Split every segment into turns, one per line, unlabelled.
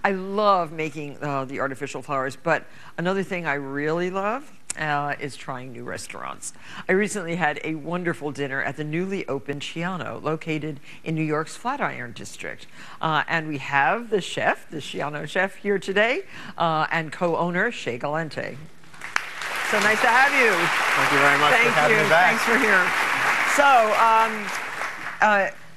I love making the artificial flowers, but another thing I really love is trying new restaurants. I recently had a wonderful dinner at the newly opened Ciano, located in New York's Flatiron District. And we have the chef, the Ciano chef, here today, and co-owner, Shea Gallante. So nice to have you.
Thank you very much for having me back.
Thanks for here. So,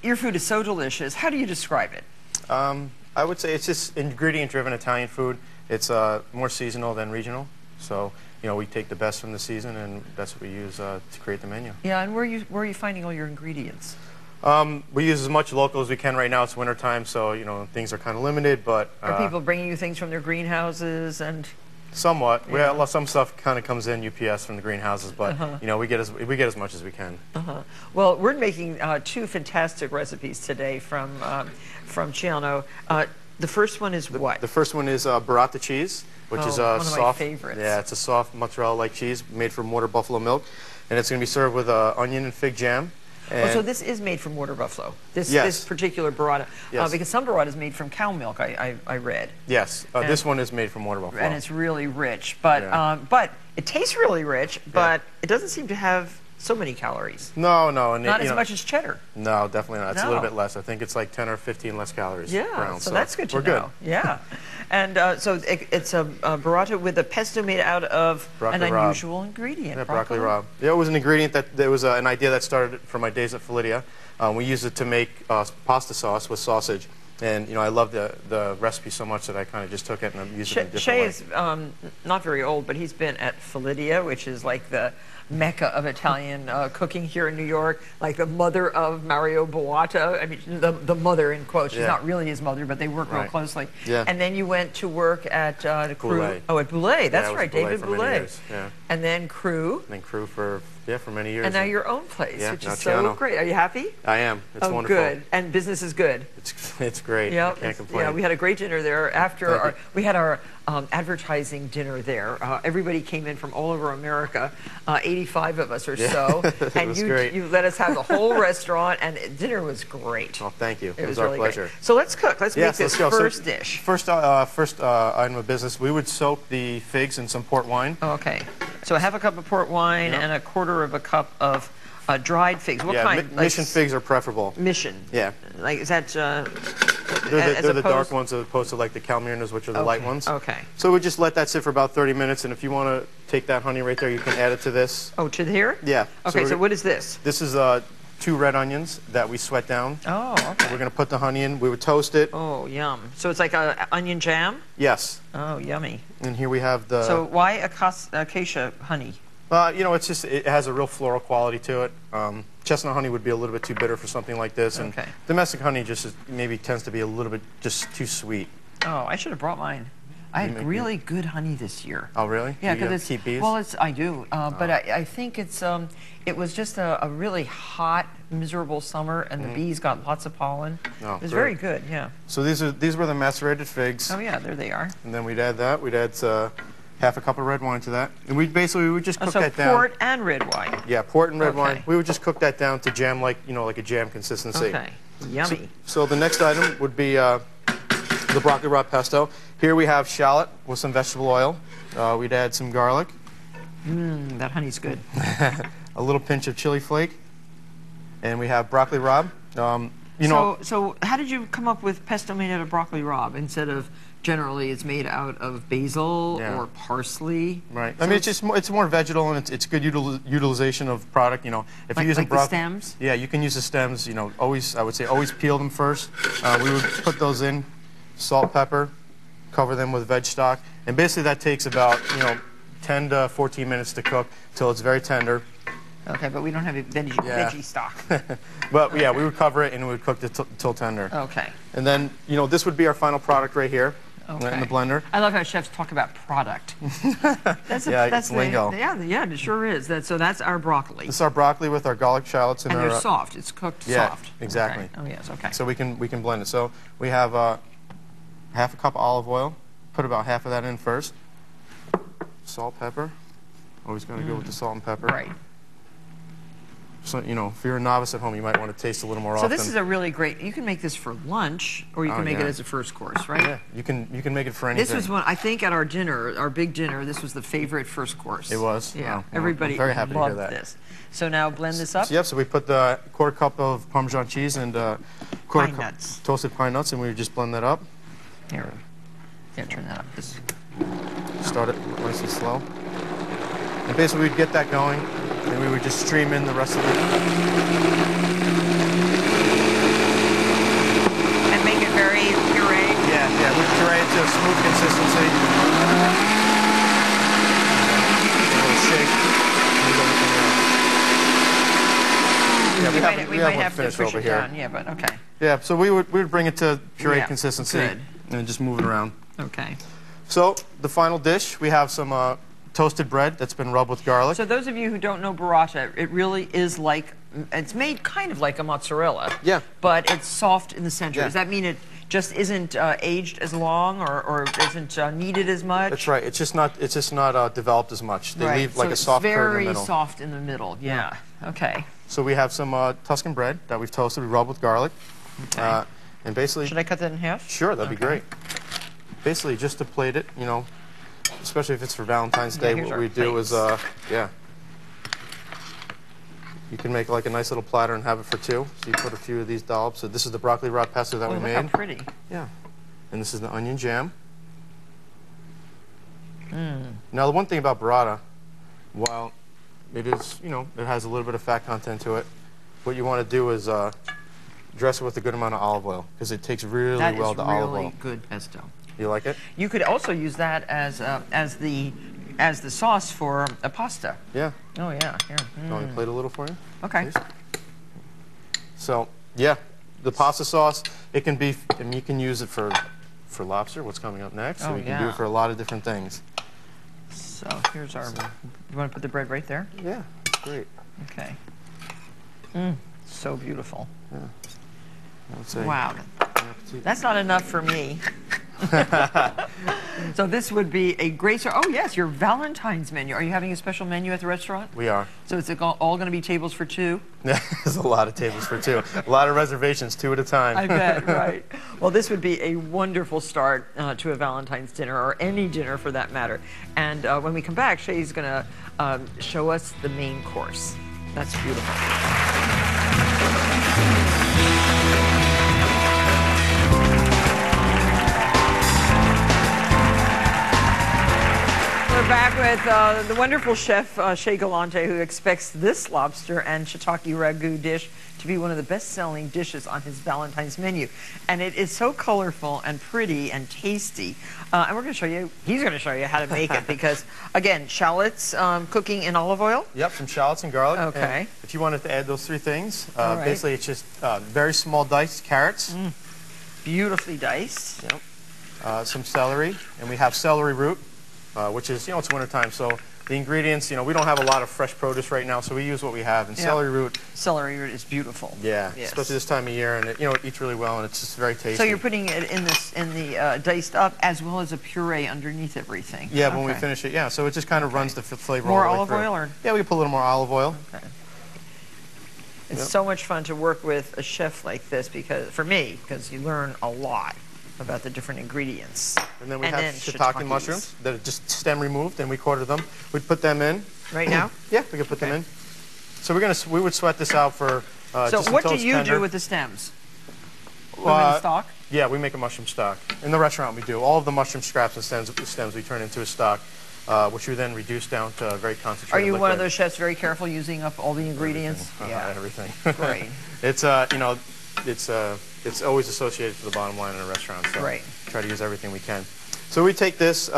your food is so delicious. How do you describe it?
I would say it's just ingredient-driven Italian food. It's more seasonal than regional. So, you know, we take the best from the season, and that's what we use to create the menu.
Yeah, and where are you finding all your ingredients?
We use as much local as we can right now. It's wintertime, so, you know, things are kind of limited, but...
Are people bringing you things from their greenhouses and...
Somewhat. Yeah. Some stuff kind of comes in UPS from the greenhouses, but you know, we get as much as we can.
Well, we're making two fantastic recipes today from Ciano. The first one is what?
The first one is Burrata cheese, which is a
one of
soft.
My favorites.
Yeah, it's a soft mozzarella-like cheese made from water buffalo milk, and it's going to be served with onion and fig jam.
So this is made from water buffalo. This particular burrata, because some burrata is made from cow milk. I read.
Yes, this one is made from water buffalo,
and it's really rich. But it tastes really rich. But it doesn't seem to have so many calories.
No,
and not as much as cheddar.
No, definitely not. It's a little bit less. I think it's like 10 or 15 less calories.
Yeah,
per ounce,
so that's good to know.
Good.
Yeah, and so it's a burrata with a pesto made out of an unusual ingredient.
Yeah, broccoli rabe. Yeah, it was an ingredient that was an idea that started from my days at Felidia. We used it to make pasta sauce with sausage. And, you know, I love the recipe so much that I kind of just took it and I'm using it in a different way.
Shea is not very old, but he's been at Felidia, which is like the mecca of Italian cooking here in New York, like the mother of Mario Burrata. I mean, the mother in quotes. She's not really his mother, but they work real closely.
Yeah.
And then you went to work at Crew.
Boulay.
Oh, at Boulay. That's right,
Boulay
David Boulay.
Yeah.
And then Crew.
And then Crew for many years.
And now your own place, which is so
Ciano.
Great. Are you happy?
I am. It's wonderful.
Good. And business is good.
It's great.
Yep.
I can't complain.
Yeah, we had a great dinner there. After we had our advertising dinner there. Everybody came in from all over America, 85 of us or so, and you let us have the whole restaurant, and dinner was great.
Well, thank you.
It was
our
really
pleasure.
Great. So let's cook. Let's make this first dish.
First item of business, we would soak the figs in some port wine.
Okay. So 1/2 cup of port wine and 1/4 cup of dried figs. What kind?
Mission figs are preferable.
Mission.
Yeah.
Like, is that...
they're the dark ones as opposed to like the Calmirnas, which are the light ones.
Okay.
So we just let that sit for about 30 minutes, and if you want to take that honey right there, you can add it to this.
Oh, to here?
Yeah.
Okay, so what is this?
This is 2 red onions that we sweat down.
Oh, okay.
We're going to put the honey in. We would toast it.
Oh, yum. So it's like a onion jam?
Yes.
Oh, yummy.
And here we have the...
So why acacia honey?
You know, it has a real floral quality to it. Chestnut honey would be a little bit too bitter for something like this, and domestic honey just maybe tends to be a little bit just too sweet.
Oh, I should have brought mine. I had really good honey this year.
Oh, really?
Yeah, because it's
keep bees?
Well, I do, but I think it was just a really hot, miserable summer, and the bees got lots of pollen.
Oh,
it was very good. Yeah.
So these were the macerated figs.
Oh yeah, there they are.
And then we'd add that. We'd add 1/2 cup of red wine to that, and we would just cook that down.
So port and red wine.
Yeah, port and red wine. We would just cook that down to jam, like a jam consistency.
Okay. Yummy.
So the next item would be the broccoli rabe pesto. Here we have shallot with some vegetable oil. We'd add some garlic.
That honey's good.
A little pinch of chili flake, and we have broccoli rabe.
So how did you come up with pesto made out of broccoli rabe instead of generally it's made out of basil or parsley?
Right. So I mean, it's more vegetal, and it's good utilization of product. You know, if you're using
the stems.
Yeah, you can use the stems. You know, I would say always peel them first. We would put those in, salt, pepper, cover them with veg stock, and basically that takes about 10 to 14 minutes to cook till it's very tender.
Okay, but we don't have a veggie stock.
But yeah, we would cover it and we would cook it till tender.
Okay.
And then, this would be our final product right here in the blender.
I love how chefs talk about product.
That's lingo.
Yeah, it sure is. So that's our broccoli.
This is our broccoli with our garlic shallots and
they're soft. It's cooked soft.
Yeah, exactly.
Okay. Oh yes, okay.
So we can blend it. So we have 1/2 cup of olive oil. Put about half of that in first. Salt, pepper. Always got to go with the salt and pepper.
Right.
So, you know, if you're a novice at home, you might want to taste a little more often.
So this is a really great, you can make this for lunch, or you can make it as a first course, right?
Yeah, you can make it for anything.
This was one, I think at our dinner, our big dinner, this was the favorite first course.
It was?
Yeah,
Well,
everybody
I'm very happy
loved
to hear that.
this. So now blend this up.
So, so we put the quarter cup of Parmesan cheese and quarter
Pine
cup
nuts.
toasted pine nuts, and we would just blend that up.
Here, yeah, turn that up. This.
Start it nice and slow. And basically we'd get that going, and we would just stream in the rest of it.
And make it very puree?
Yeah, we'd puree it to a smooth consistency. A little shake.
We might have to push it down, yeah, but okay.
Yeah, so we would bring it to puree consistency.
Good.
And just move it around.
Okay.
So the final dish, we have some toasted bread that's been rubbed with garlic.
So those of you who don't know burrata, it really is like, it's made kind of like a mozzarella.
Yeah.
But it's soft in the center.
Yeah.
Does that mean it just isn't aged as long or isn't kneaded as much?
That's right. It's just not developed as much. They leave like
so
a soft curd in the middle.
Very soft in the middle. Yeah. Okay.
So we have some Tuscan bread that we've toasted. We rubbed with garlic.
Okay.
And basically,
should I cut that in half?
Sure, that'd be great. Basically, just to plate it, you know, especially if it's for Valentine's Day, what we do is, you can make like a nice little platter and have it for two. So you put a few of these dollops. So this is the broccoli rabe pesto that we made.
Look how pretty.
Yeah. And this is the onion jam. Now, the one thing about burrata, while it is, you know, it has a little bit of fat content to it, what you want to do is dress it with a good amount of olive oil, because it takes really well to olive oil.
That is really good pesto.
You like it?
You could also use that as the sauce for a pasta.
Yeah.
Oh yeah. Here.
You want me to plate a little for you?
Okay.
Please? So yeah, the pasta sauce, it can be, and you can use it for lobster. What's coming up next? So you can do it for a lot of different things.
So here's our. You want to put the bread right there?
Yeah. Great.
Okay. So beautiful.
Yeah. I would say.
Wow. That's not enough for me. So this would be a great. Oh yes, your Valentine's menu. Are you having a special menu at the restaurant?
We are.
So it's all going to be tables for two?
There's a lot of tables for two. A lot of reservations, 2 at a time.
I bet, right. Well, this would be a wonderful start to a Valentine's dinner, or any dinner for that matter. And when we come back, Shea's going to show us the main course. That's beautiful. We're back with the wonderful chef, Shea Gallante, who expects this lobster and shiitake ragu dish to be one of the best-selling dishes on his Valentine's menu. And it is so colorful and pretty and tasty. And we're going to show you, he's going to show you how to make it because, again, shallots cooking in olive oil.
Yep, some shallots and garlic.
Okay.
And if you wanted to add those 3 things,
right.
Basically it's just very small diced carrots.
Beautifully diced.
Yep. Some celery, and we have celery root. Which is, you know, it's wintertime, so the ingredients, you know, we don't have a lot of fresh produce right now, so we use what we have. And celery root.
Celery root is beautiful.
Yeah,
yes.
Especially this time of year, and it, you know, it eats really well, and it's just very tasty.
So you're putting it in the diced up as well as a puree underneath everything.
Yeah, when we finish it, yeah. So it just kind of runs the flavor
more
all the way through.
More olive oil, or?
Yeah, we can put a little more olive oil.
Okay. It's so much fun to work with a chef like this because you learn a lot about the different ingredients.
And then we have shiitake mushrooms that are just stem removed, and we quarter them. We'd put them in.
Right now?
Yeah, we can put them in. So we would sweat this out for
so what do you do with the stems? Put them in stock?
Yeah, we make a mushroom stock. In the restaurant we do. All of the mushroom scraps and stems we turn into a stock, which we then reduce down to a very concentrated
Are you
liquid.
one of those chefs very careful using up all the ingredients?
Everything.
Great.
It's, you know, it's always associated to the bottom line in a restaurant, so try to use everything we can. So we take this,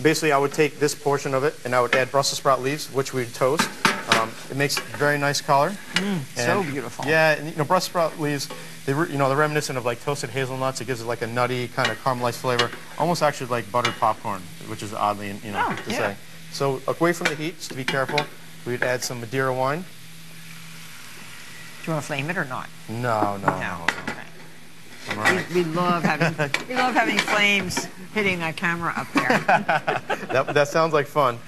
basically I would take this portion of it and I would add Brussels sprout leaves, which we'd toast. It makes a very nice color.
So beautiful.
Yeah, and you know, Brussels sprout leaves, they're reminiscent of like toasted hazelnuts. It gives it like a nutty kind of caramelized flavor, almost actually like buttered popcorn, which is oddly, you know, to say. So away from the heat, just to be careful, we'd add some Madeira wine.
Do you want to flame it or not?
No.
Okay.
I'm all right.
We love having flames hitting that camera up there.
That sounds like fun.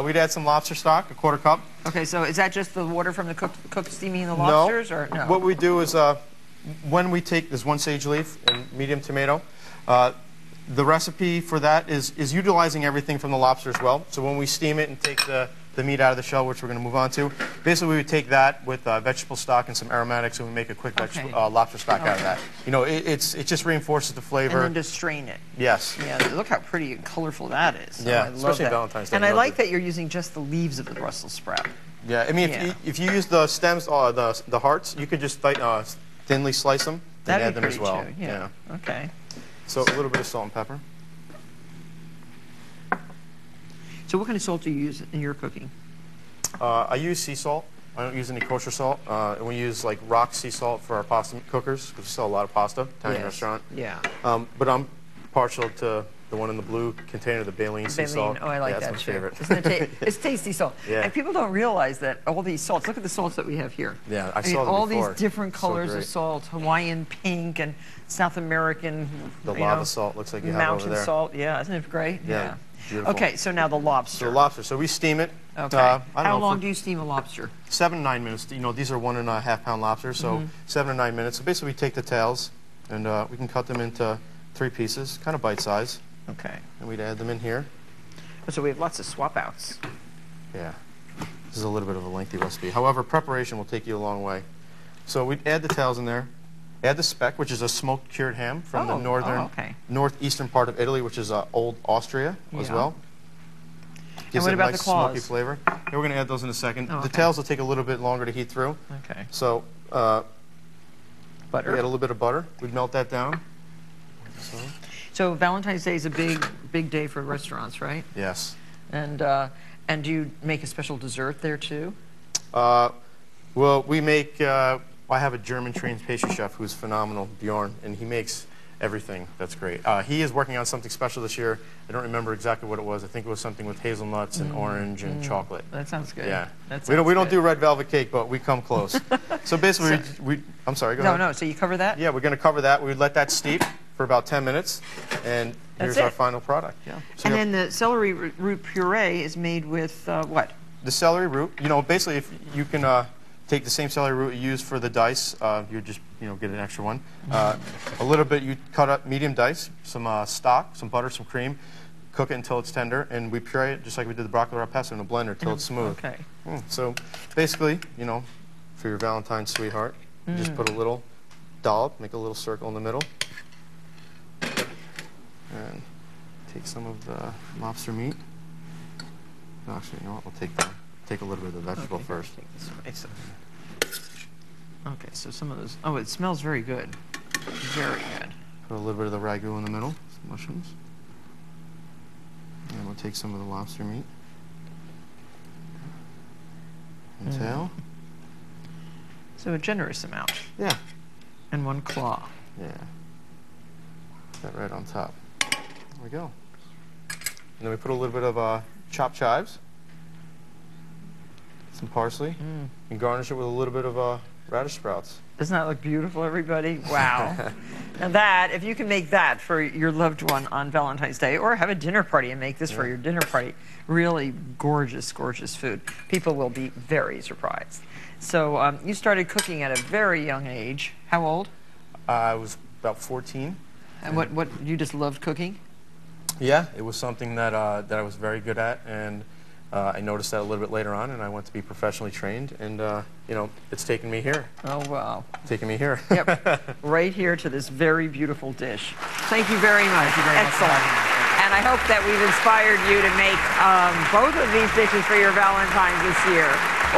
We'd add some lobster stock, a 1/4 cup.
Okay, so is that just the water from the cooked steaming the lobsters, or no?
What we do is when we take this 1 sage leaf and medium tomato, the recipe for that is utilizing everything from the lobster as well. So when we steam it and take the meat out of the shell, which we're going to move on to, basically we would take that with vegetable stock and some aromatics, and we make a quick lobster stock out of that. You know, it just reinforces the flavor.
And then just strain it.
Yes.
Yeah, look how pretty and colorful that is.
Yeah,
I love
especially
that.
Valentine's Day.
And I like that you're using just the leaves of the Brussels sprout.
Yeah, I mean, if you use the stems, the hearts, you could just thinly slice them and add them as well.
Too. Yeah. Okay.
So a little bit of salt and pepper.
So what kind of salt do you use in your cooking?
I use sea salt. I don't use any kosher salt. And we use like rock sea salt for our pasta cookers because we sell a lot of pasta, Italian restaurant.
Yeah.
But I'm partial to the one in the blue container, the Baleen sea salt.
Oh, I like that
that's my
too.
favorite.
Isn't it it's tasty salt.
Yeah.
And people don't realize that all these salts, look at the salts that we have here.
Yeah,
I mean,
saw them
all
before.
these different colors
So
of salt, Hawaiian pink and South American.
The lava salt looks like you have over
mountain
there.
salt, yeah, isn't it great?
Yeah. Beautiful.
Okay, so now the lobster.
So the lobster. So we steam it.
Okay. How long do you steam a lobster?
7 to 9 minutes. You know, these are 1.5 pound lobsters, so 7 to 9 minutes. So basically, we take the tails and we can cut them into 3 pieces, kind of bite size.
Okay.
And we'd add them in here.
So we have lots of swap outs.
Yeah. This is a little bit of a lengthy recipe. However, preparation will take you a long way. So we'd add the tails in there. Add the speck, which is a smoked cured ham from the northeastern part of Italy, which is old Austria as well. Gives
and what
it a
about
nice
the claws?
smoky flavor. And we're going to add those in a second.
Oh,
the tails will take a little bit longer to heat through.
Okay.
So
butter.
We add a little bit of butter. We'd melt that down.
So Valentine's Day is a big day for restaurants, right?
Yes.
And do you make a special dessert there too?
Well, we make. I have a German trained pastry chef who's phenomenal, Bjorn, and he makes everything that's great. He is working on something special this year. I don't remember exactly what it was. I think it was something with hazelnuts and orange and chocolate.
That sounds good.
Yeah.
We
don't do red velvet cake, but we come close. So basically, I'm sorry. Go ahead.
No. So you cover that?
Yeah, we're going to cover that. We let that steep for about 10 minutes, and here's our final product. Yeah. So
and then the celery root puree is made with what?
The celery root. You know, basically, if you can take the same celery root you use for the dice, you just get an extra one. A little bit, you cut up medium dice, some stock, some butter, some cream, cook it until it's tender, and we puree it just like we did the broccoli raw pesto in a blender until it's smooth.
Okay.
So basically, for your Valentine's sweetheart, you just put a little dollop, make a little circle in the middle, and take some of the lobster meat. Actually, you know what? We'll take a little bit of the vegetable first.
Okay, so some of those. Oh, it smells very good. Very good.
Put a little bit of the ragu in the middle, some mushrooms. And we'll take some of the lobster meat. And tail.
So a generous amount.
Yeah.
And 1 claw.
Yeah. That right on top. There we go. And then we put a little bit of chopped chives. Some parsley. And garnish it with a little bit of radish sprouts.
Doesn't that look beautiful, everybody? Wow. And that, if you can make that for your loved one on Valentine's Day, or have a dinner party and make this for your dinner party, really gorgeous, gorgeous food. People will be very surprised. So you started cooking at a very young age. How old?
I was about 14.
And what you just loved cooking?
Yeah, it was something that I was very good at, and I noticed that a little bit later on, and I went to be professionally trained, and it's taken me here.
Oh, wow.
Taken me here.
Yep, right here to this very beautiful dish. Thank you very much.
Thank you very much.
Excellent. And I hope that we've inspired you to make both of these dishes for your Valentine's this year,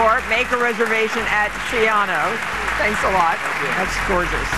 or make a reservation at Ciano. Thanks a lot. That's gorgeous.